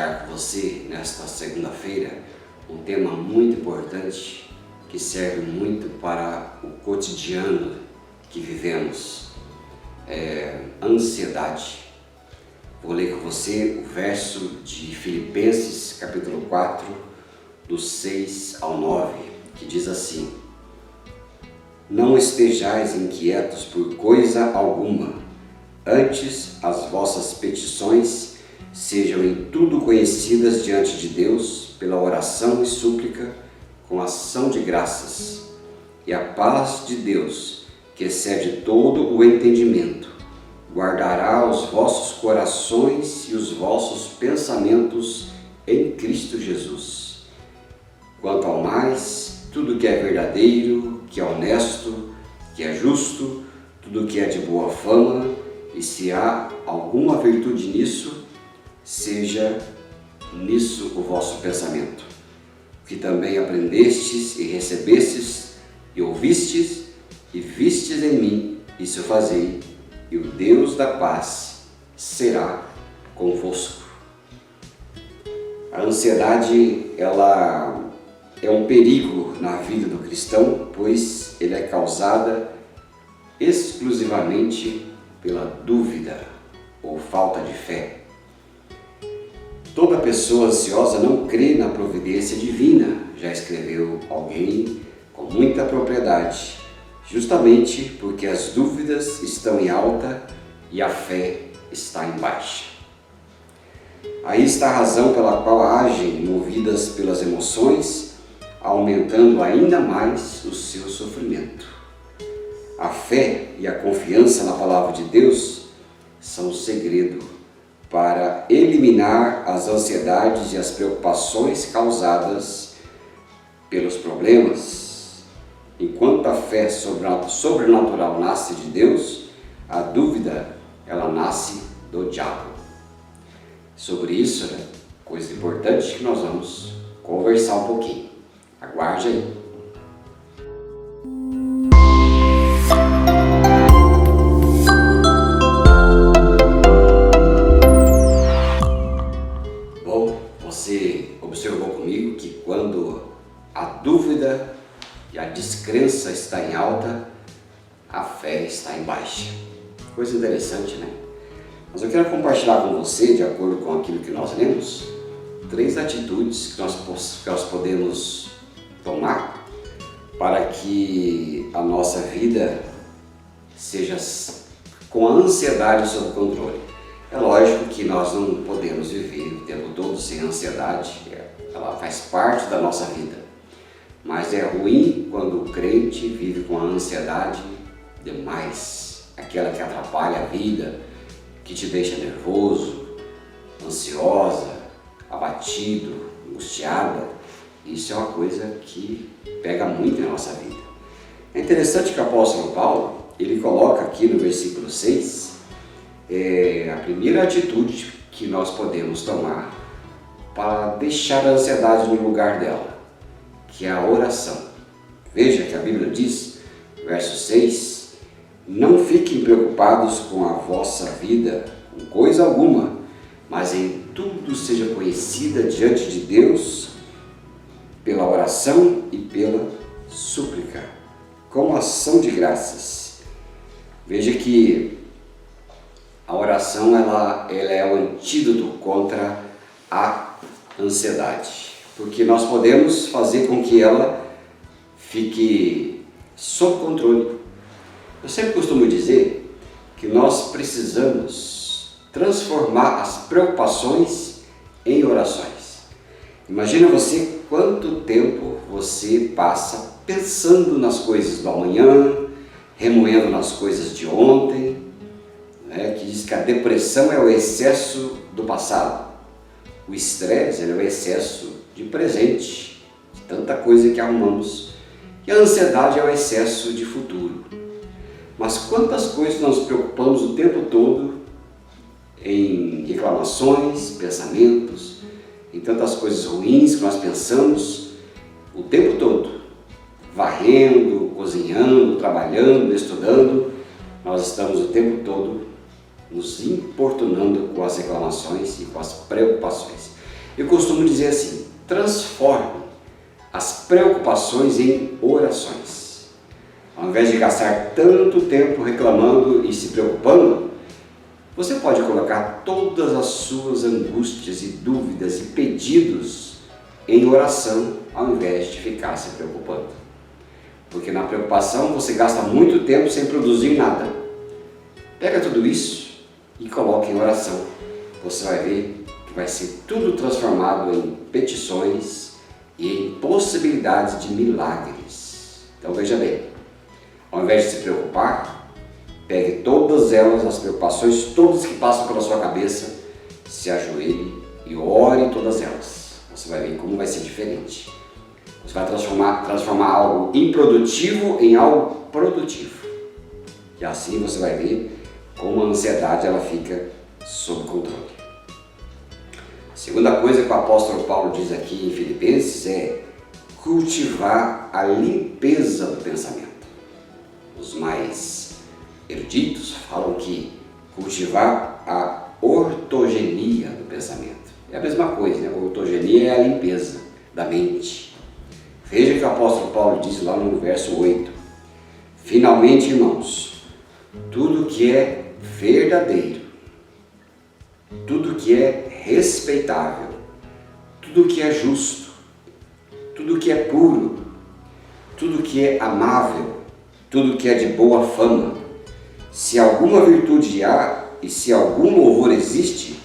compartilhar com você nesta segunda-feira um tema muito importante que serve muito para o cotidiano que vivemos, ansiedade. Vou ler com você o verso de Filipenses capítulo 4, do 6 ao 9, que diz assim: Não estejais inquietos por coisa alguma, antes as vossas petições sejam em tudo conhecidas diante de Deus pela oração e súplica com ação de graças. E a paz de Deus, que excede todo o entendimento, guardará os vossos corações e os vossos pensamentos em Cristo Jesus. Quanto ao mais, tudo que é verdadeiro, que é honesto, que é justo, tudo que é de boa fama, e se há alguma virtude nisso, seja nisso o vosso pensamento, que também aprendestes e recebestes e ouvistes e vistes em mim, isso fazei, e o Deus da paz será convosco. A ansiedade, ela é um perigo na vida do cristão, pois ele é causada exclusivamente pela dúvida ou falta de fé. Toda pessoa ansiosa não crê na providência divina, já escreveu alguém com muita propriedade, justamente porque as dúvidas estão em alta e a fé está em baixa. Aí está a razão pela qual agem movidas pelas emoções, aumentando ainda mais o seu sofrimento. A fé e a confiança na palavra de Deus são o segredo para eliminar as ansiedades e as preocupações causadas pelos problemas. Enquanto a fé sobrenatural nasce de Deus, a dúvida, ela nasce do diabo. Sobre isso, coisa importante que nós vamos conversar um pouquinho. Aguarde aí. Bom, você observou comigo que quando a dúvida e a descrença está em alta, a fé está em baixa. Coisa interessante, né? Mas eu quero compartilhar com você, de acordo com aquilo que nós lemos, 3 atitudes que nós podemos tomar para que a nossa vida seja com a ansiedade sob controle. É lógico que nós não podemos viver o tempo todo sem ansiedade, ela faz parte da nossa vida. Mas é ruim quando o crente vive com a ansiedade demais, aquela que atrapalha a vida, que te deixa nervoso, ansiosa, abatido, angustiada. Isso é uma coisa que pega muito na nossa vida. É interessante que o apóstolo Paulo, ele coloca aqui no versículo 6, a primeira atitude que nós podemos tomar para deixar a ansiedade no lugar dela, que é a oração. Veja que a Bíblia diz, verso 6, não fiquem preocupados com a vossa vida, com coisa alguma, mas em tudo seja conhecida diante de Deus pela oração e pela súplica, com ação de graças. Veja que a oração ela é o antídoto contra a ansiedade, porque nós podemos fazer com que ela fique sob controle. Eu sempre costumo dizer que nós precisamos transformar as preocupações em orações. Imagina você quanto tempo você passa pensando nas coisas do amanhã, remoendo nas coisas de ontem, que diz que a depressão é o excesso do passado. O estresse é o excesso de presente, de tanta coisa que arrumamos. E a ansiedade é o excesso de futuro. Mas quantas coisas nós nos preocupamos o tempo todo em reclamações, pensamentos, em tantas coisas ruins que nós pensamos o tempo todo, varrendo, cozinhando, trabalhando, estudando, nós estamos o tempo todo nos importunando com as reclamações e com as preocupações. Eu costumo dizer assim: transforme as preocupações em orações. Ao invés de gastar tanto tempo reclamando e se preocupando, você pode colocar todas as suas angústias e dúvidas e pedidos em oração, ao invés de ficar se preocupando. Porque na preocupação você gasta muito tempo sem produzir nada. Pega tudo isso e coloque em oração. Você vai ver que vai ser tudo transformado em petições e em possibilidades de milagres. Então veja bem, ao invés de se preocupar, pegue todas elas, as preocupações, todas que passam pela sua cabeça, se ajoelhe e ore todas elas. Você vai ver como vai ser diferente. Você vai transformar algo improdutivo em algo produtivo. E assim você vai ver como a ansiedade ela fica sob controle. A segunda coisa que o apóstolo Paulo diz aqui em Filipenses é cultivar a limpeza do pensamento. Os mais eruditos falam que cultivar a ortogenia do pensamento. É a mesma coisa, né? A ortogenia é a limpeza da mente. Veja que o apóstolo Paulo diz lá no verso 8: finalmente, irmãos, tudo que é verdadeiro, tudo que é respeitável, tudo que é justo, tudo que é puro, tudo que é amável, tudo que é de boa fama, se alguma virtude há e se algum louvor existe,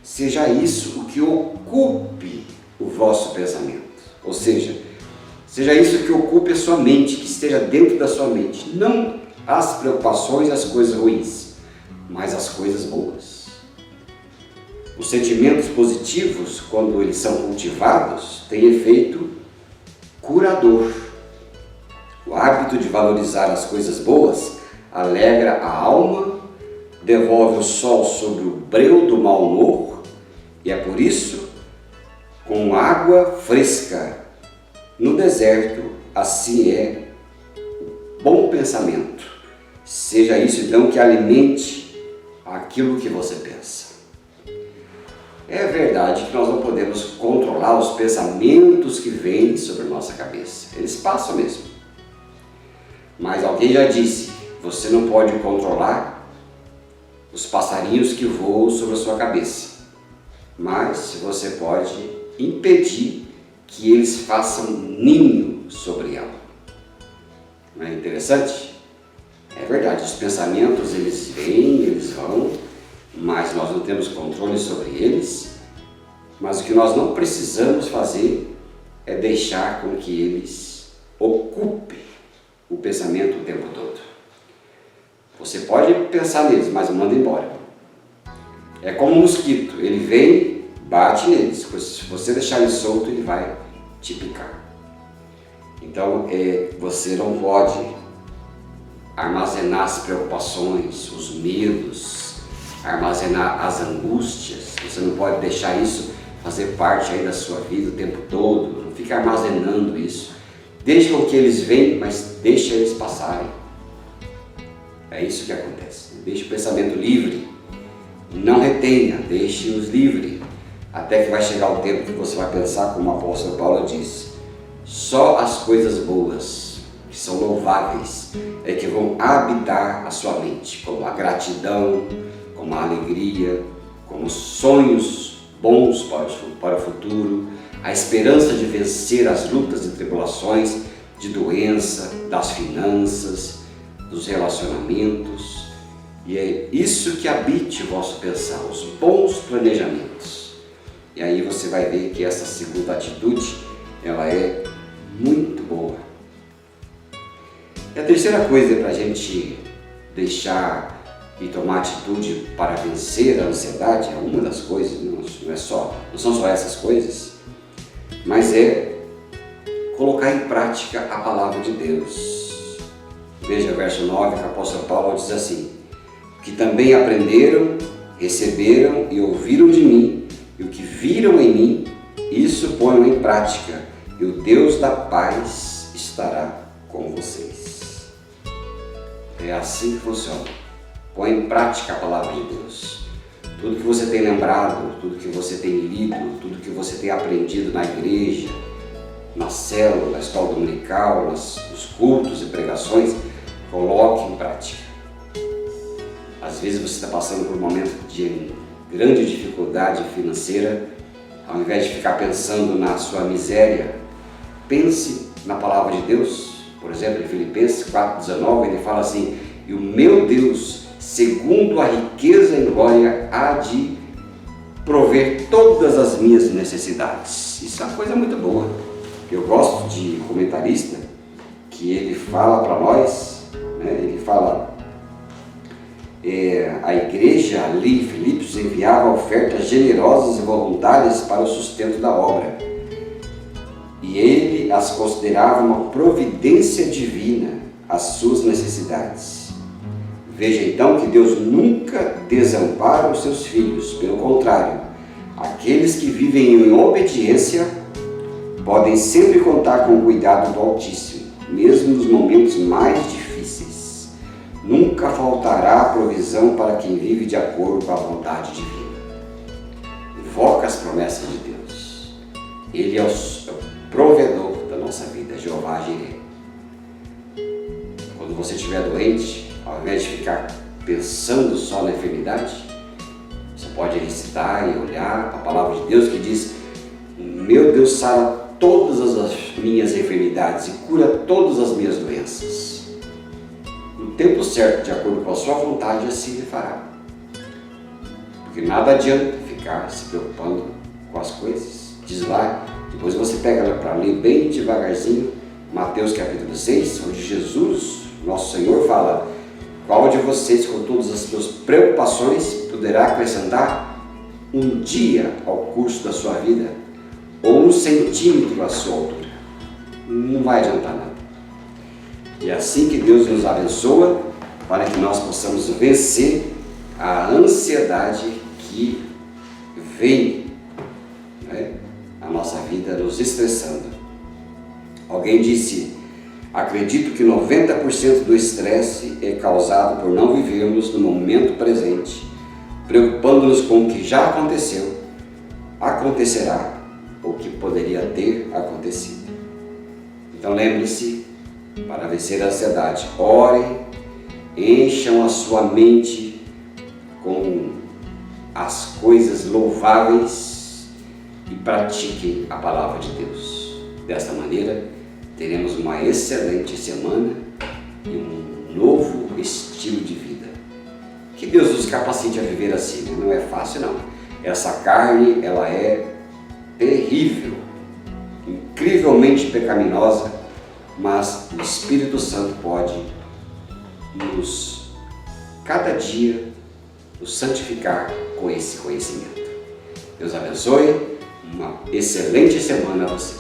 seja isso o que ocupe o vosso pensamento. Ou seja isso que ocupe a sua mente, que esteja dentro da sua mente. Não as preocupações, as coisas ruins, mas as coisas boas. Os sentimentos positivos, quando eles são cultivados, têm efeito curador. O hábito de valorizar as coisas boas alegra a alma, devolve o sol sobre o breu do mau humor, e é por isso, com água fresca no deserto, assim é o bom pensamento. Seja isso então que alimente aquilo que você pensa. É verdade que nós não podemos controlar os pensamentos que vêm sobre a nossa cabeça. Eles passam mesmo. Mas alguém já disse, você não pode controlar os passarinhos que voam sobre a sua cabeça. Mas você pode impedir que eles façam ninho sobre ela. Não é interessante? É verdade, os pensamentos eles vêm, eles vão, mas nós não temos controle sobre eles. Mas o que nós não precisamos fazer é deixar com que eles ocupem o pensamento o tempo todo. Você pode pensar neles, mas manda embora. É como um mosquito, ele vem, bate neles. Se você deixar ele solto, ele vai te picar. Então, você não pode armazenar as preocupações, os medos, armazenar as angústias. Você não pode deixar isso fazer parte aí da sua vida o tempo todo. Não fica armazenando isso. Deixa com que eles venham, mas deixa eles passarem. É isso que acontece. Deixe o pensamento livre. Não retenha, deixe-os livre. Até que vai chegar o tempo que você vai pensar, como o apóstolo Paulo diz, só as coisas boas, que são louváveis, é que vão habitar a sua mente, como a gratidão, como a alegria, como sonhos bons para o futuro, a esperança de vencer as lutas e tribulações, de doença, das finanças, dos relacionamentos. E é isso que habite o vosso pensar, os bons planejamentos. E aí você vai ver que essa segunda atitude, ela é muito boa. E a terceira coisa para a gente deixar e tomar atitude para vencer a ansiedade, é uma das coisas, não são só essas coisas, mas é colocar em prática a palavra de Deus. Veja o verso 9, que o apóstolo Paulo diz assim: que também aprenderam, receberam e ouviram de mim, e o que viram em mim, isso ponham em prática, e o Deus da paz estará com vocês. É assim que funciona. Põe em prática a palavra de Deus. tudo que você tem lembrado, tudo que você tem lido, tudo que você tem aprendido na igreja, na célula, na escola dominical, nos cultos e pregações, coloque em prática. Às vezes você está passando por um momento de grande dificuldade financeira. Ao invés de ficar pensando na sua miséria, pense na palavra de Deus. Por exemplo, em Filipenses 4,19, ele fala assim: e o meu Deus, segundo a riqueza em glória, há de prover todas as minhas necessidades. Isso é uma coisa muito boa. Eu gosto de comentarista que ele fala para nós, né, ele fala, a igreja ali em Filipos enviava ofertas generosas e voluntárias para o sustento da obra. E ele as considerava uma providência divina às suas necessidades. Veja então que Deus nunca desampara os seus filhos, pelo contrário, aqueles que vivem em obediência podem sempre contar com o cuidado do Altíssimo, mesmo nos momentos mais difíceis. Nunca faltará provisão para quem vive de acordo com a vontade divina. Invoca as promessas de Deus. Ele é o provedor da nossa vida, Jeová Jireh. Quando você estiver doente, ao invés de ficar pensando só na enfermidade, você pode recitar e olhar a palavra de Deus que diz: meu Deus sara todas as minhas enfermidades e cura todas as minhas doenças. No tempo certo, de acordo com a sua vontade, assim ele fará. Porque nada adianta ficar se preocupando com as coisas. Diz lá, depois você pega para ler bem devagarzinho, Mateus capítulo 6, onde Jesus, nosso Senhor, fala: qual de vocês, com todas as suas preocupações, poderá acrescentar um dia ao curso da sua vida, ou 1 centímetro à sua altura? Não vai adiantar nada. E é assim que Deus nos abençoa, para que nós possamos vencer a ansiedade que vem, né, a nossa vida nos estressando. Alguém disse: acredito que 90% do estresse é causado por não vivermos no momento presente, preocupando-nos com o que já aconteceu, acontecerá ou que poderia ter acontecido. Então lembre-se, para vencer a ansiedade, orem, encham a sua mente com as coisas louváveis e pratiquem a palavra de Deus. Desta maneira, teremos uma excelente semana e um novo estilo de vida. Que Deus nos capacite a viver assim, né? Não é fácil não. Essa carne, ela é terrível, incrivelmente pecaminosa, mas o Espírito Santo pode cada dia, nos santificar com esse conhecimento. Deus abençoe, uma excelente semana a você.